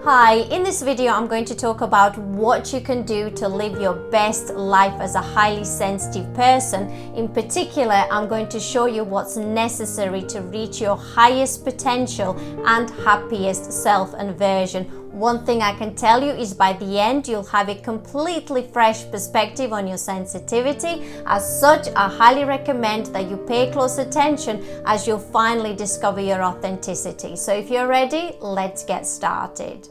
Hi, in this video I'm going to talk about what you can do to live your best life as a highly sensitive person. In particular, I'm going to show you what's necessary to reach your highest potential and happiest self and version. One thing I can tell you is by the end you'll have a completely fresh perspective on your sensitivity. As such, I highly recommend that you pay close attention as you'll finally discover your authenticity. So if you're ready, let's get started.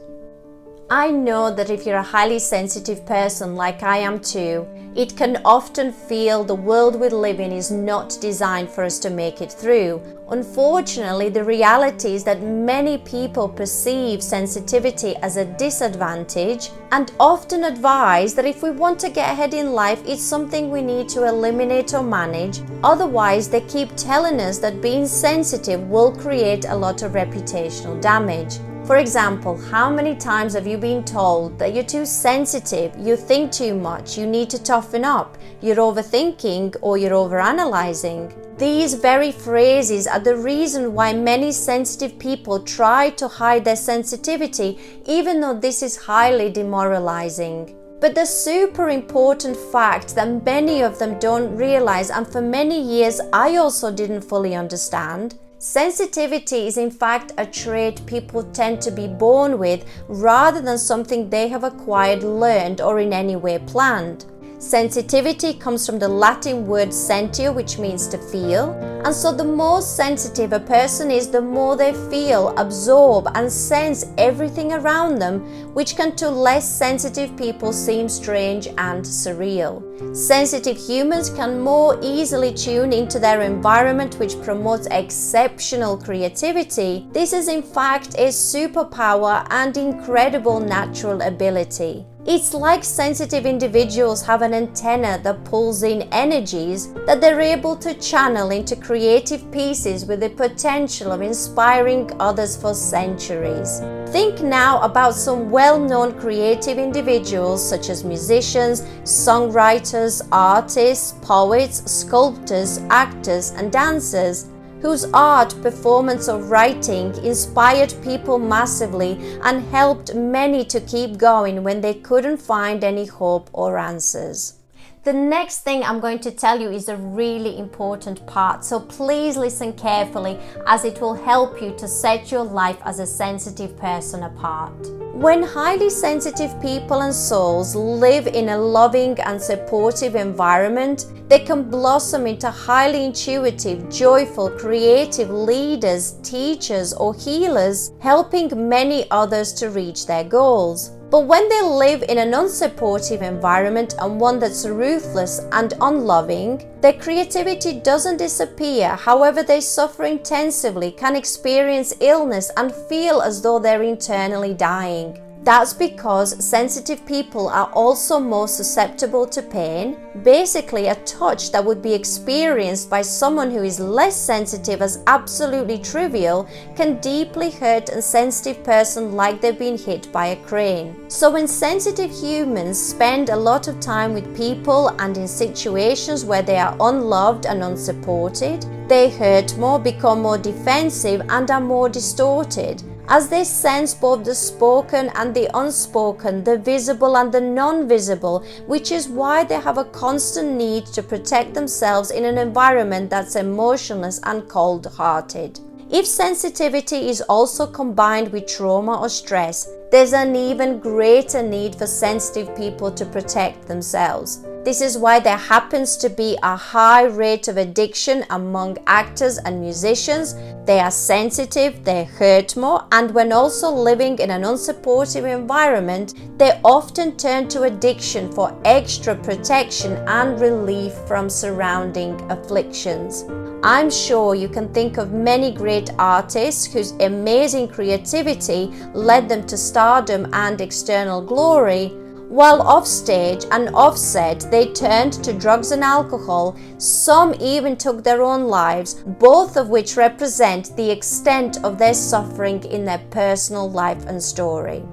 I know that if you're a highly sensitive person like I am too, it can often feel the world we live in is not designed for us to make it through. Unfortunately, the reality is that many people perceive sensitivity as a disadvantage and often advise that if we want to get ahead in life, it's something we need to eliminate or manage. Otherwise, they keep telling us that being sensitive will create a lot of reputational damage. For example, how many times have you been told that you're too sensitive, you think too much, you need to toughen up, you're overthinking or you're overanalyzing? These very phrases are the reason why many sensitive people try to hide their sensitivity, even though this is highly demoralizing. But the super important fact that many of them don't realize, and for many years I also didn't fully understand, sensitivity is in fact a trait people tend to be born with rather than something they have acquired, learned, or in any way planned. Sensitivity comes from the Latin word sentio, which means to feel, and so the more sensitive a person is, the more they feel, absorb, and sense everything around them, which can to less sensitive people seem strange and surreal. Sensitive humans can more easily tune into their environment, which promotes exceptional creativity. This is in fact a superpower and incredible natural ability. It's like sensitive individuals have an antenna that pulls in energies that they're able to channel into creative pieces with the potential of inspiring others for centuries. Think now about some well-known creative individuals such as musicians, songwriters, artists, poets, sculptors, actors, and dancers, whose art, performance, or writing inspired people massively and helped many to keep going when they couldn't find any hope or answers. The next thing I'm going to tell you is a really important part, so please listen carefully as it will help you to set your life as a sensitive person apart. When highly sensitive people and souls live in a loving and supportive environment, they can blossom into highly intuitive, joyful, creative leaders, teachers, or healers, helping many others to reach their goals. But when they live in an unsupportive environment and one that's ruthless and unloving, their creativity doesn't disappear. However, they suffer intensively, can experience illness, and feel as though they're internally dying. That's because sensitive people are also more susceptible to pain. Basically, a touch that would be experienced by someone who is less sensitive as absolutely trivial can deeply hurt a sensitive person like they've been hit by a crane. So when sensitive humans spend a lot of time with people and in situations where they are unloved and unsupported, they hurt more, become more defensive, and are more distorted, as they sense both the spoken and the unspoken, the visible and the non-visible, which is why they have a constant need to protect themselves in an environment that's emotionless and cold-hearted. If sensitivity is also combined with trauma or stress, there's an even greater need for sensitive people to protect themselves. This is why there happens to be a high rate of addiction among actors and musicians. They are sensitive, they hurt more, and when also living in an unsupportive environment, they often turn to addiction for extra protection and relief from surrounding afflictions. I'm sure you can think of many great artists whose amazing creativity led them to stardom and external glory. While offstage and offset, they turned to drugs and alcohol. Some even took their own lives, both of which represent the extent of their suffering in their personal life and story.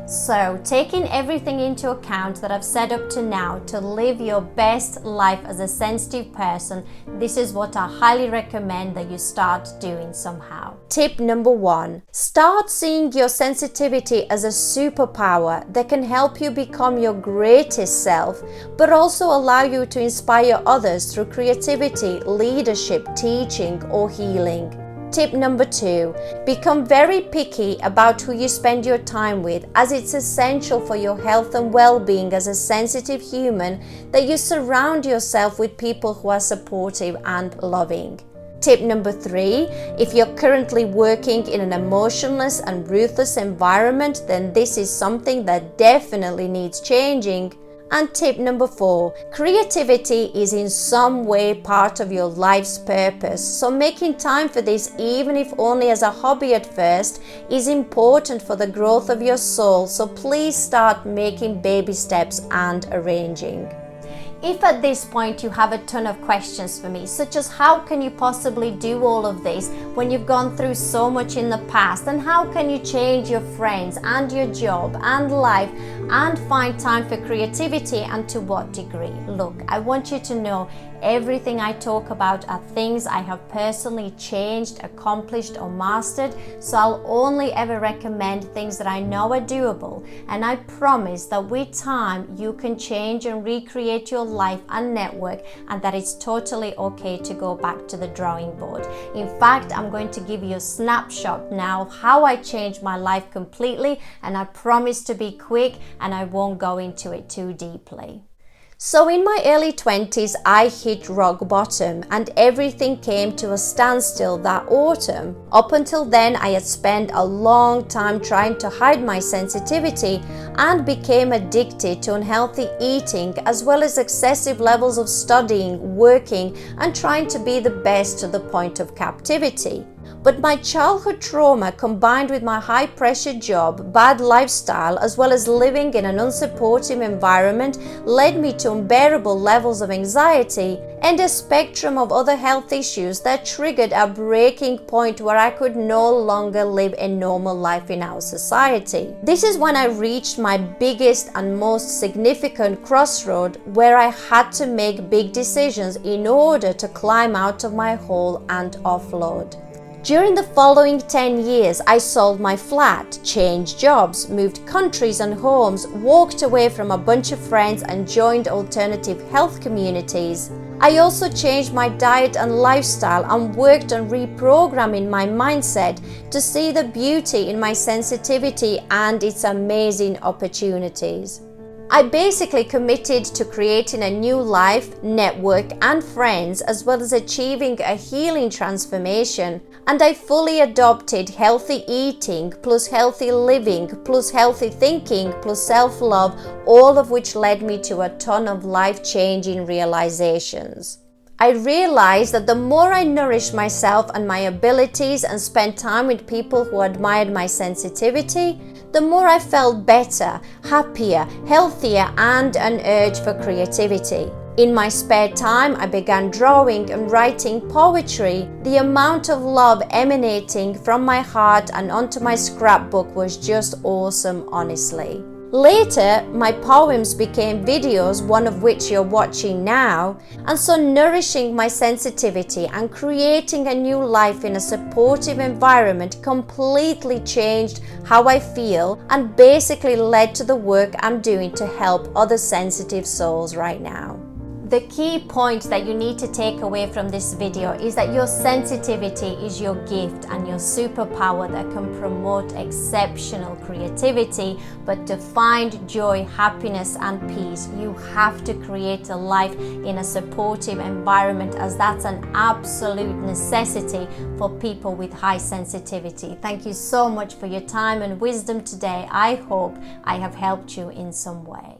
So, taking everything into account that I've said up to now to live your best life as a sensitive person, this is what I highly recommend that you start doing somehow. Tip number 1. Start seeing your sensitivity as a superpower that can help you become your greatest self, but also allow you to inspire others through creativity, leadership, teaching, or healing. Tip number 2, become very picky about who you spend your time with, as it's essential for your health and well-being as a sensitive human that you surround yourself with people who are supportive and loving. Tip number 3, if you're currently working in an emotionless and ruthless environment, then this is something that definitely needs changing. And tip number 4, creativity is in some way part of your life's purpose, so making time for this, even if only as a hobby at first, is important for the growth of your soul, so please start making baby steps and arranging. If at this point you have a ton of questions for me, such as how can you possibly do all of this when you've gone through so much in the past, and how can you change your friends and your job and life and find time for creativity, and to what degree? Look, I want you to know everything I talk about are things I have personally changed, accomplished, or mastered, so I'll only ever recommend things that I know are doable, and I promise that with time you can change and recreate your life and network, and that it's totally okay to go back to the drawing board. In fact, I'm going to give you a snapshot now of how I changed my life completely, and I promise to be quick and I won't go into it too deeply. So in my early 20s, I hit rock bottom and everything came to a standstill that autumn. Up until then, I had spent a long time trying to hide my sensitivity and became addicted to unhealthy eating, as well as excessive levels of studying, working, and trying to be the best to the point of captivity. But my childhood trauma, combined with my high-pressure job, bad lifestyle, as well as living in an unsupportive environment, led me to unbearable levels of anxiety and a spectrum of other health issues that triggered a breaking point where I could no longer live a normal life in our society. This is when I reached my biggest and most significant crossroad, where I had to make big decisions in order to climb out of my hole and offload. During the following 10 years, I sold my flat, changed jobs, moved countries and homes, walked away from a bunch of friends, and joined alternative health communities. I also changed my diet and lifestyle and worked on reprogramming my mindset to see the beauty in my sensitivity and its amazing opportunities. I basically committed to creating a new life, network, and friends, as well as achieving a healing transformation. And I fully adopted healthy eating, plus healthy living, plus healthy thinking, plus self-love, all of which led me to a ton of life-changing realizations. I realized that the more I nourished myself and my abilities and spent time with people who admired my sensitivity, the more I felt better, happier, healthier, and an urge for creativity. In my spare time, I began drawing and writing poetry. The amount of love emanating from my heart and onto my scrapbook was just awesome, honestly. Later, my poems became videos, one of which you're watching now, and so nourishing my sensitivity and creating a new life in a supportive environment completely changed how I feel and basically led to the work I'm doing to help other sensitive souls right now. The key point that you need to take away from this video is that your sensitivity is your gift and your superpower that can promote exceptional creativity. But to find joy, happiness, and peace, you have to create a life in a supportive environment, as that's an absolute necessity for people with high sensitivity. Thank you so much for your time and wisdom today. I hope I have helped you in some way.